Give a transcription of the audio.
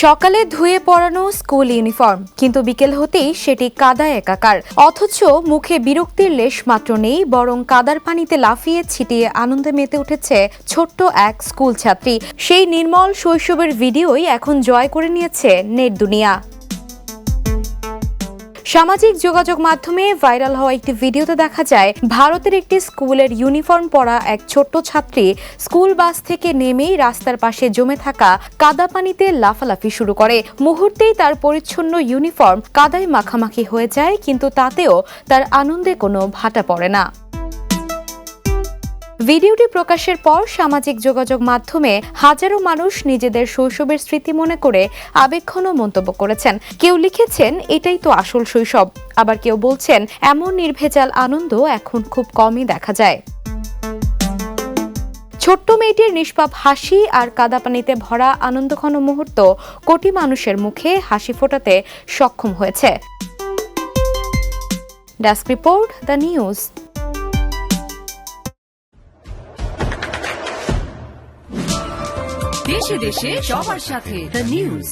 সকালে ধুয়ে পরানো স্কুল ইউনিফর্ম, কিন্তু বিকেল হতেই সেটি কাদায় একাকার। অথচ মুখে বিরক্তির লেশ মাত্র নেই, বরং কাদার পানিতে লাফিয়ে ছিটিয়ে আনন্দে মেতে উঠেছে ছোট্ট এক স্কুল ছাত্রী। সেই নির্মল শৈশবের ভিডিওই এখন জয় করে নিয়েছে নেট দুনিয়া। সামাজিক যোগাযোগ মাধ্যমে ভাইরাল হওয়া একটি ভিডিওতে দেখা যায় ভারতের একটি স্কুলের ইউনিফর্ম পরা এক ছোট্ট ছাত্রী স্কুল বাস থেকে নেমেই রাস্তার পাশে জমে থাকা কাদা পানিতে লাফালাফি শুরু করে। মুহূর্তেই তার পরিচ্ছন্ন ইউনিফর্ম কাদায় মাখামাখি হয়ে যায়, কিন্তু তাতেও তার আনন্দে কোনো ভাটা পড়ে না। ভিডিওটি প্রকাশের পর সামাজিক যোগাযোগ মাধ্যমে হাজারো মানুষ নিজেদের শৈশবের স্মৃতি মনে করে আবেগঘন মন্তব্য করেছেন। কেউ লিখেছেন, এটাই তো আসল শৈশব। আবার কেউ বলছেন, এমন নির্ভেজাল আনন্দ এখন খুব কমই দেখা যায়। ছোট্ট মেয়েটির নিষ্পাপ হাসি আর কাদা পানিতে ভরা আনন্দঘন মুহূর্ত কোটি মানুষের মুখে হাসি ফোটাতে সক্ষম হয়েছে। Desk report, the news. দেশে দেশে সবার সাথে দ্য নিউজ।